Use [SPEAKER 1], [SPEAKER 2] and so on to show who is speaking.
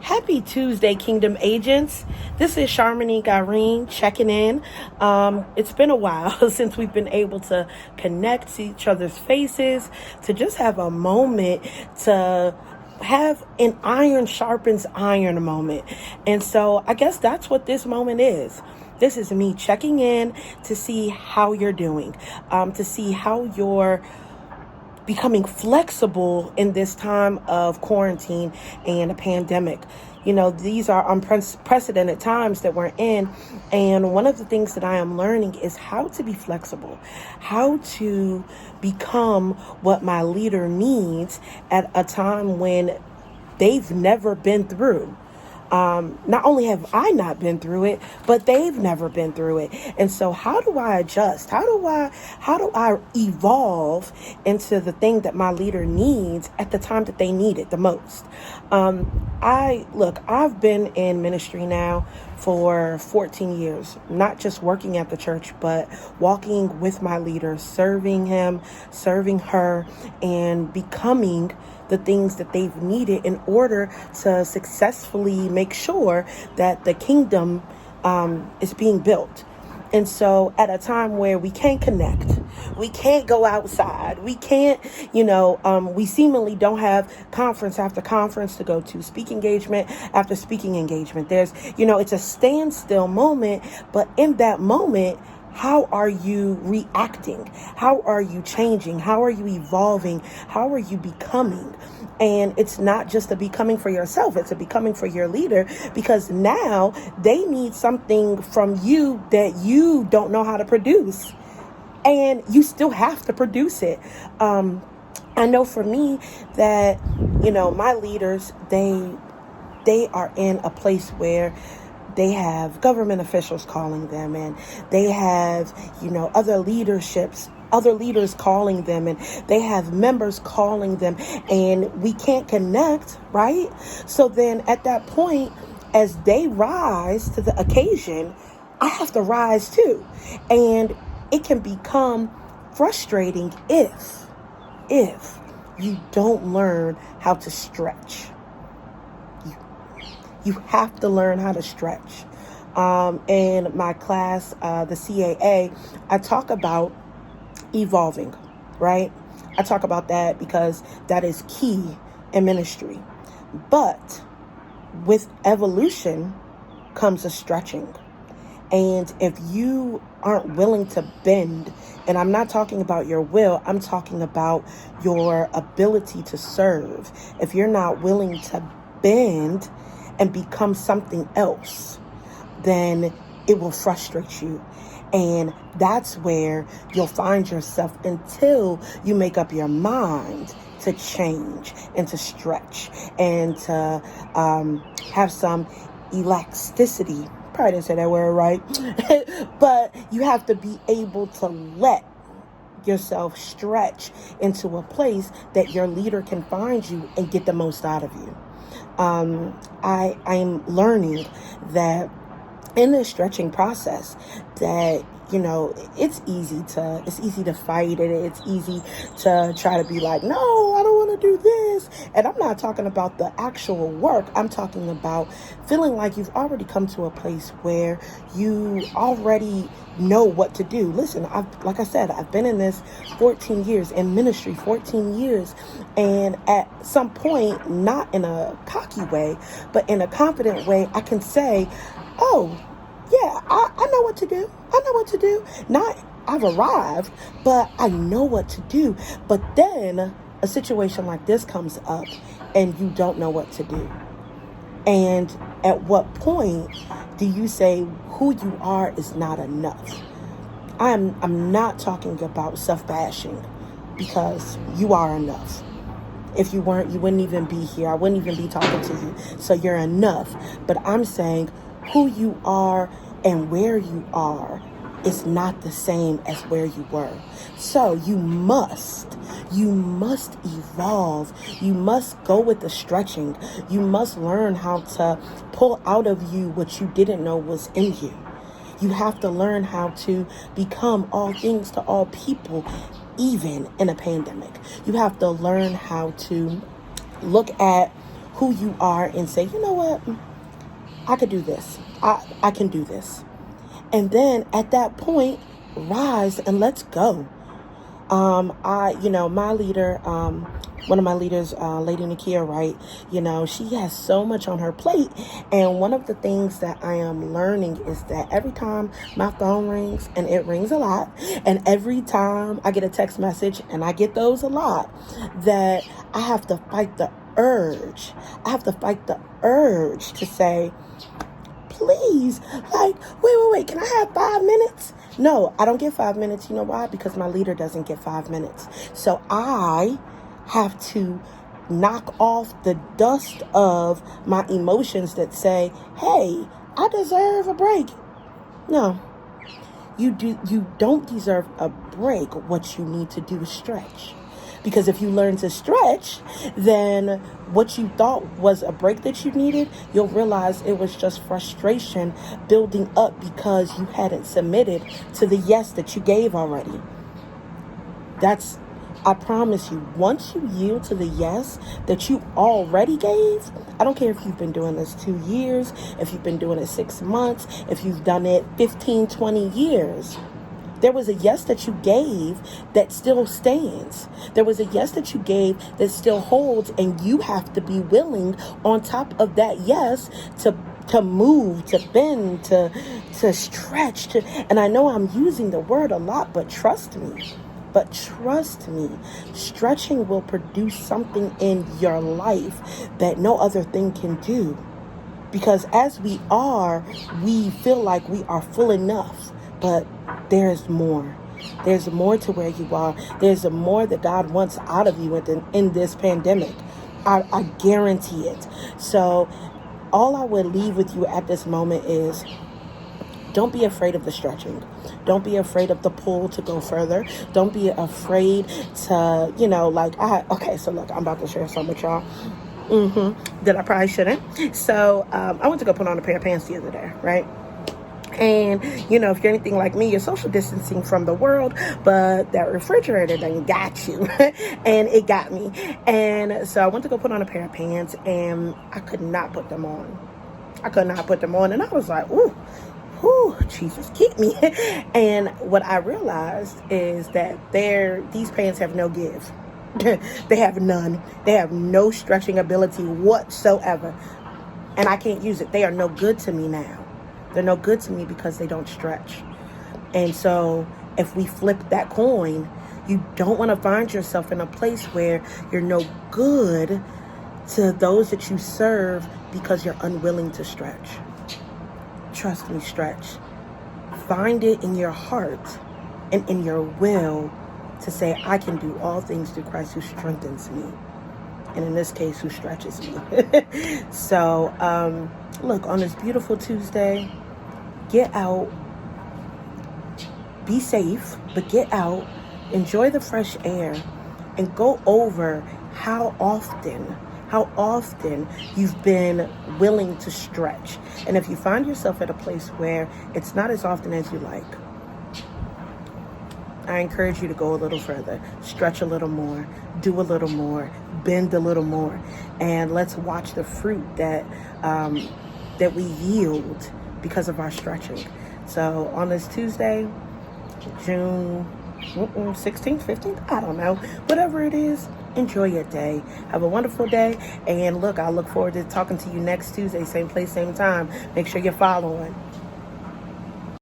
[SPEAKER 1] Happy Tuesday, Kingdom Agents. This is Charmony Gareen checking in. It's been a while since we've been able to connect, see each other's faces, to just have a moment to have an iron sharpens iron moment. And so I guess that's what this moment is. This is me checking in to see how you're doing, to see how you're becoming flexible in this time of quarantine and a pandemic. You know, these are unprecedented times that we're in. And one of the things that I am learning is how to be flexible, how to become what my leader needs at a time when they've never been through. Not only have I not been through it, but they've never been through it. And so how do I adjust? How do I evolve into the thing that my leader needs at the time that they need it the most? I've been in ministry now for 14 years, not just working at the church, but walking with my leader, serving him, serving her, and becoming the things that they've needed in order to successfully make sure that the kingdom is being built. And so at a time where we can't connect, we can't go outside, we can't, we seemingly don't have conference after conference to go to, speak engagement after speaking engagement. There's, it's a standstill moment, but in that moment, how are you reacting? How are you changing? How are you evolving? How are you becoming? And it's not just a becoming for yourself, it's a becoming for your leader, because now they need something from you that you don't know how to produce. And you still have to produce it. I know for me that, my leaders, they are in a place where they have government officials calling them, and they have, other leaders calling them, and they have members calling them, and we can't connect, right? So then at that point, as they rise to the occasion, I have to rise too. And it can become frustrating if you don't learn how to stretch. You have to learn how to stretch. In my class, the CAA, I talk about evolving, right? I talk about that because that is key in ministry. But with evolution comes a stretching. And if you aren't willing to bend, and I'm not talking about your will, I'm talking about your ability to serve. If you're not willing to bend and become something else, then it will frustrate you. And that's where you'll find yourself until you make up your mind to change and to stretch and to have some elasticity. Probably didn't say that word right. But you have to be able to let yourself stretch into a place that your leader can find you and get the most out of you. I'm learning that in the stretching process that, it's easy to fight it. It's easy to try to be like, no, I don't want to do this. And I'm not talking about the actual work. I'm talking about feeling like you've already come to a place where you already know what to do. Listen, like I said, I've been in this 14 years, in ministry 14 years. And at some point, not in a cocky way, but in a confident way, I can say, oh, yeah, I know what to do. I know what to do. Not I've arrived, but I know what to do. But then a situation like this comes up and you don't know what to do. And at what point do you say who you are is not enough? I'm not talking about self-bashing, because you are enough. If you weren't, you wouldn't even be here. I wouldn't even be talking to you. So you're enough. But I'm saying who you are and where you are is not the same as where you were. So you must evolve. You must go with the stretching. You must learn how to pull out of you what you didn't know was in you. You have to learn how to become all things to all people, even in a pandemic. You have to learn how to look at who you are and say, you know what, I could do this. I can do this. And then at that point, rise and let's go. My leader, one of my leaders, Lady Nakia Wright, she has so much on her plate. And one of the things that I am learning is that every time my phone rings, and it rings a lot, and every time I get a text message, and I get those a lot, that I have to fight the urge. I have to fight the urge to say, please, wait, can I have 5 minutes? No, I don't get 5 minutes. You know why? Because my leader doesn't get 5 minutes. So I have to knock off the dust of my emotions that say, hey, I deserve a break. No, you don't deserve a break. What you need to do is stretch. Because if you learn to stretch, then what you thought was a break that you needed, you'll realize it was just frustration building up because you hadn't submitted to the yes that you gave already. I promise you, once you yield to the yes that you already gave, I don't care if you've been doing this 2 years, if you've been doing it 6 months, if you've done it 15, 20 years, there was a yes that you gave that still stands. There was a yes that you gave that still holds, and you have to be willing on top of that yes to move, to bend, to stretch. And I know I'm using the word a lot, but trust me, stretching will produce something in your life that no other thing can do. Because as we feel like we are full enough, but there's more. There's more to where you are. There's more that God wants out of you in this pandemic. I guarantee it. So all I would leave with you at this moment is, don't be afraid of the stretching. Don't be afraid of the pull to go further. Don't be afraid to, so look, I'm about to share something with y'all. That I probably shouldn't. So I went to go put on a pair of pants the other day, right? And, if you're anything like me, you're social distancing from the world, but that refrigerator done got you. And it got me. And so I went to go put on a pair of pants, and I could not put them on. And I was like, ooh, Jesus, keep me. And what I realized is that these pants have no give. They have none. They have no stretching ability whatsoever. And I can't use it. They are no good to me now. They're no good to me because they don't stretch. And so if we flip that coin, you don't want to find yourself in a place where you're no good to those that you serve because you're unwilling to stretch. Trust me, stretch. Find it in your heart and in your will to say, I can do all things through Christ who strengthens me. And in this case, who stretches me. So, look, on this beautiful Tuesday, get out, be safe, but get out, enjoy the fresh air, and go over how often you've been willing to stretch. And if you find yourself at a place where it's not as often as you like, I encourage you to go a little further, stretch a little more, do a little more, bend a little more, and let's watch the fruit that we yield because of our stretching. So on this Tuesday, June 16th, 15th, I don't know, whatever it is, enjoy your day. Have a wonderful day. And look, I look forward to talking to you next Tuesday, same place, same time. Make sure you're following.